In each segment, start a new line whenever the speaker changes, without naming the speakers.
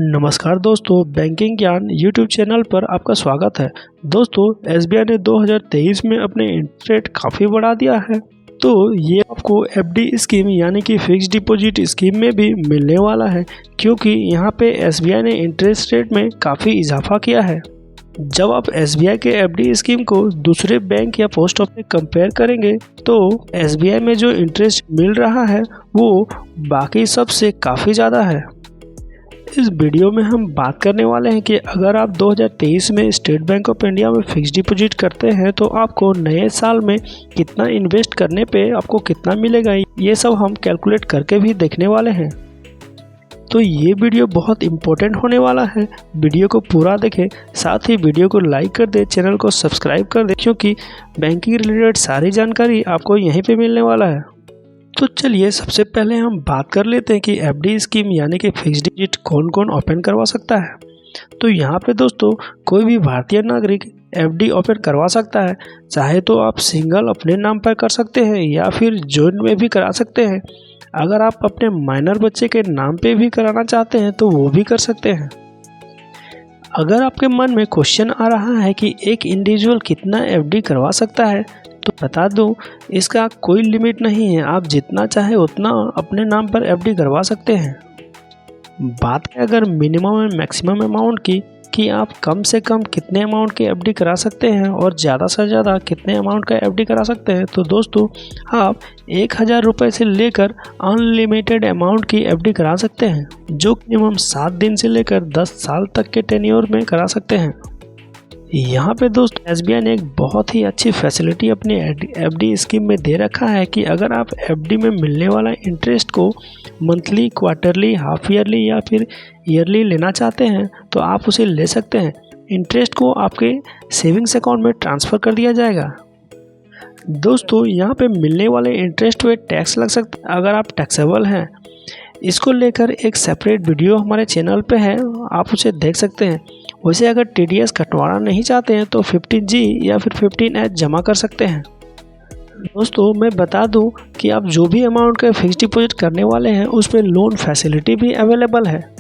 नमस्कार दोस्तों, बैंकिंग ज्ञान यूट्यूब चैनल पर आपका स्वागत है। दोस्तों, एसबीआई ने 2023 में अपने इंटरेस्ट रेट काफ़ी बढ़ा दिया है। तो ये आपको एफडी स्कीम यानी कि फिक्स डिपॉजिट स्कीम में भी मिलने वाला है, क्योंकि यहाँ पे एसबीआई ने इंटरेस्ट रेट में काफ़ी इजाफा किया है। जब आप एसबीआई के एफडी स्कीम को दूसरे बैंक या पोस्ट ऑफिस से कंपेयर करेंगे तो एसबीआई में जो इंटरेस्ट मिल रहा है वो बाकी सबसे काफ़ी ज़्यादा है। इस वीडियो में हम बात करने वाले हैं कि अगर आप 2023 में स्टेट बैंक ऑफ इंडिया में फिक्स डिपॉजिट करते हैं तो आपको नए साल में कितना इन्वेस्ट करने पे आपको कितना मिलेगा, ये सब हम कैलकुलेट करके भी देखने वाले हैं। तो ये वीडियो बहुत इम्पोर्टेंट होने वाला है, वीडियो को पूरा देखें, साथ ही वीडियो को लाइक कर दे, चैनल को सब्सक्राइब कर दे, क्योंकि बैंकिंग रिलेटेड सारी जानकारी आपको यहीं पे मिलने वाला है। तो चलिए सबसे पहले हम बात कर लेते हैं कि एफडी स्कीम यानी कि फिक्स डिपॉजिट कौन कौन ओपन करवा सकता है। तो यहाँ पे दोस्तों कोई भी भारतीय नागरिक एफडी ओपन करवा सकता है, चाहे तो आप सिंगल अपने नाम पर कर सकते हैं या फिर जॉइंट में भी करा सकते हैं। अगर आप अपने माइनर बच्चे के नाम पे भी कराना चाहते हैं तो वो भी कर सकते हैं। अगर आपके मन में क्वेश्चन आ रहा है कि एक इंडिविजुअल कितना एफडी करवा सकता है, तो बता दूं, इसका कोई लिमिट नहीं है, आप जितना चाहे उतना अपने नाम पर एफडी करवा सकते हैं। बात है अगर मिनिमम और मैक्सिमम अमाउंट की कि आप कम से कम कितने अमाउंट की एफडी करा सकते हैं और ज़्यादा से ज़्यादा कितने अमाउंट का एफडी करा सकते हैं, तो दोस्तों आप 1000 रुपये से लेकर अनलिमिटेड अमाउंट की एफडी करा सकते हैं, जो मिनिमम 7 दिन से लेकर 10 साल तक के टेन्योर में करा सकते हैं। यहाँ पे दोस्तों एसबीआई ने एक बहुत ही अच्छी फैसिलिटी अपनी एफडी स्कीम में दे रखा है कि अगर आप एफडी में मिलने वाला इंटरेस्ट को मंथली, क्वार्टरली, हाफ ईयरली या फिर ईयरली लेना चाहते हैं तो आप उसे ले सकते हैं। इंटरेस्ट को आपके सेविंग्स अकाउंट में ट्रांसफ़र कर दिया जाएगा। दोस्तों यहाँ पे मिलने वाले इंटरेस्ट पे टैक्स लग सकता है अगर आप टैक्सेबल हैं। इसको लेकर एक सेपरेट वीडियो हमारे चैनल पे है, आप उसे देख सकते हैं। वैसे अगर टीडीएस कटवाना नहीं चाहते हैं तो 15G या फिर 15H जमा कर सकते हैं। दोस्तों मैं बता दूं कि आप जो भी अमाउंट का फिक्स डिपॉजिट करने वाले हैं उस पर लोन फैसिलिटी भी अवेलेबल है।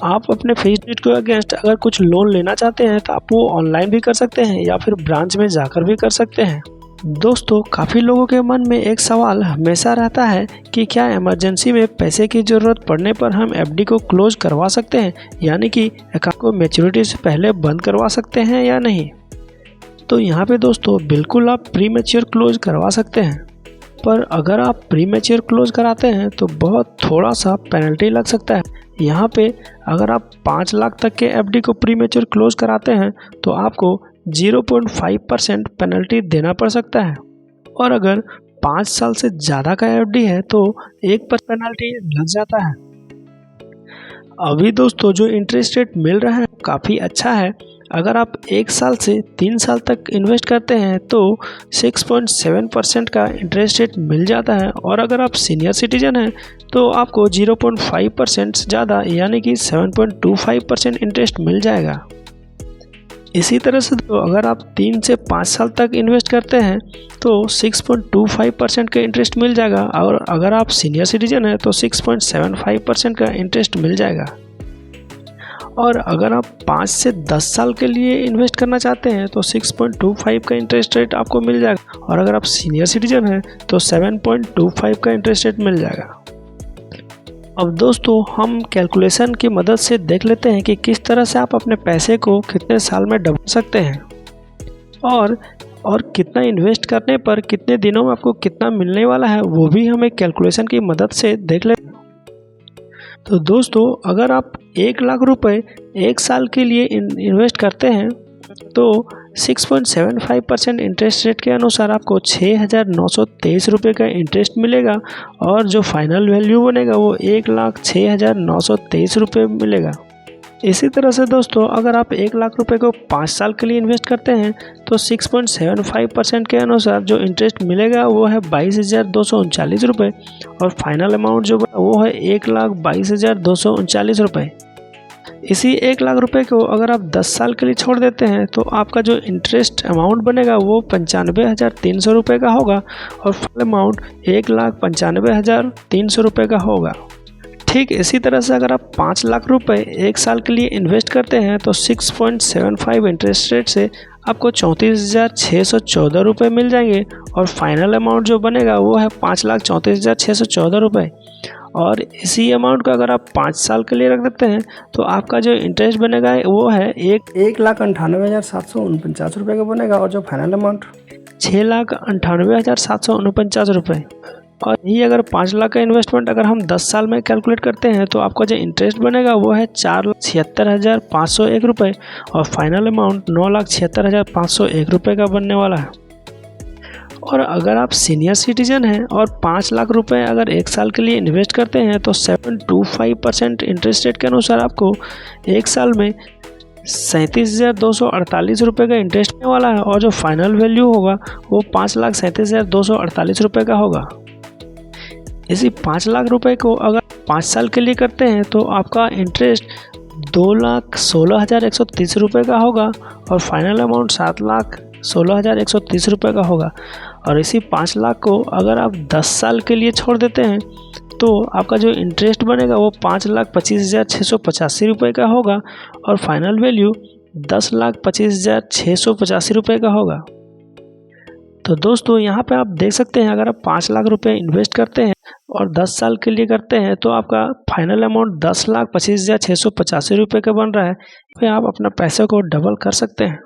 आप अपने फिक्स डिपॉजिट के अगेंस्ट अगर कुछ लोन लेना चाहते हैं तो आप वो ऑनलाइन भी कर सकते हैं या फिर ब्रांच में जाकर भी कर सकते हैं। दोस्तों काफ़ी लोगों के मन में एक सवाल हमेशा रहता है कि क्या इमरजेंसी में पैसे की ज़रूरत पड़ने पर हम एफडी को क्लोज करवा सकते हैं, यानी कि अकाउंट को मैच्योरिटी से पहले बंद करवा सकते हैं या नहीं। तो यहाँ पे दोस्तों बिल्कुल आप प्री मैच्योर क्लोज करवा सकते हैं, पर अगर आप प्री मैच्योर क्लोज कराते हैं तो बहुत थोड़ा सा पेनल्टी लग सकता है। यहाँ पे अगर आप 5 लाख तक के एफडी को प्री मैच्योर क्लोज कराते हैं तो आपको 0.5% पेनल्टी देना पड़ सकता है, और अगर 5 साल से ज़्यादा का एफडी है तो 1% पेनल्टी लग जाता है। अभी दोस्तों जो इंटरेस्ट रेट मिल रहा है काफ़ी अच्छा है। अगर आप 1 साल से 3 साल तक इन्वेस्ट करते हैं तो 6.7% का इंटरेस्ट रेट मिल जाता है, और अगर आप सीनियर सिटीजन हैं तो आपको 0.5% से ज़्यादा यानी कि 7.25% इंटरेस्ट मिल जाएगा। इसी तरह से तो अगर आप 3 से 5 साल तक इन्वेस्ट करते हैं तो 6.25% का इंटरेस्ट मिल जाएगा, और अगर आप सीनियर सिटीजन हैं तो 6.75% का इंटरेस्ट मिल जाएगा। और अगर आप 5 से 10 साल के लिए इन्वेस्ट करना चाहते हैं तो 6.25 का इंटरेस्ट रेट आपको मिल जाएगा, और अगर आप सीनियर सिटीजन हैं तो 7.25 का इंटरेस्ट रेट मिल जाएगा। अब दोस्तों हम कैलकुलेशन की मदद से देख लेते हैं कि किस तरह से आप अपने पैसे को कितने साल में डबल सकते हैं, और कितना इन्वेस्ट करने पर कितने दिनों में आपको कितना मिलने वाला है वो भी हम एक कैलकुलेशन की मदद से देख लेते हैं। तो दोस्तों अगर आप 1 लाख रुपए 1 साल के लिए इन्वेस्ट करते हैं तो 6.75% इंटरेस्ट रेट के अनुसार आपको 6,923 रुपये का इंटरेस्ट मिलेगा, और जो फाइनल वैल्यू बनेगा वो 1,06,923 रुपये मिलेगा। इसी तरह से दोस्तों अगर आप 1 लाख रुपए को 5 साल के लिए इन्वेस्ट करते हैं तो 6.75% के अनुसार जो इंटरेस्ट मिलेगा वो है 22,239 रुपये, और फाइनल अमाउंट जो बना वो है 1,22,239 रुपये। इसी 1 लाख रुपए को अगर आप 10 साल के लिए छोड़ देते हैं तो आपका जो इंटरेस्ट अमाउंट बनेगा वो 95,300 रुपये का होगा, और फुल अमाउंट 1,95,300 रुपये का होगा। ठीक इसी तरह से अगर आप 5 लाख रुपए 1 साल के लिए इन्वेस्ट करते हैं तो 6.75 इंटरेस्ट रेट से आपको 34,614 रुपये मिल जाएंगे और फाइनल अमाउंट जो बनेगा वो है 5,34,614 रुपये। और इसी अमाउंट का अगर आप 5 साल के लिए रख देते हैं तो आपका जो इंटरेस्ट बनेगा वो है 1,98,749 रुपये का बनेगा और जो फाइनल अमाउंट 6,98,749 रुपये। और यही अगर 5 लाख का इन्वेस्टमेंट अगर हम 10 साल में कैलकुलेट करते हैं तो आपका जो इंटरेस्ट बनेगा वो है 4,76,501 रुपये और फाइनल अमाउंट 9,76,501 रुपये का बनने वाला है। और अगर आप सीनियर सिटीजन हैं और 5 लाख रुपए अगर 1 साल के लिए इन्वेस्ट करते हैं तो 725% इंटरेस्ट रेट के अनुसार आपको 1 साल में 37,248 रुपये का इंटरेस्ट होने वाला है और जो फाइनल वैल्यू होगा वो 5,37,248 रुपये का होगा। इसी 5 लाख रुपए को अगर 5 साल के लिए करते हैं तो आपका इंटरेस्ट 2,16,130 रुपये का होगा और फाइनल अमाउंट 7,16,130 रुपये का होगा। और इसी 5 लाख को अगर आप 10 साल के लिए छोड़ देते हैं तो आपका जो इंटरेस्ट बनेगा वो 5,25,685 रुपये का होगा और फाइनल वैल्यू 10,25,685 रुपये का होगा। तो दोस्तों यहाँ पे आप देख सकते हैं अगर आप 5 लाख रुपए इन्वेस्ट करते हैं और 10 साल के लिए करते हैं तो आपका फाइनल अमाउंट 10,25,685 रुपये का बन रहा है। फिर आप अपना पैसे को डबल कर सकते हैं।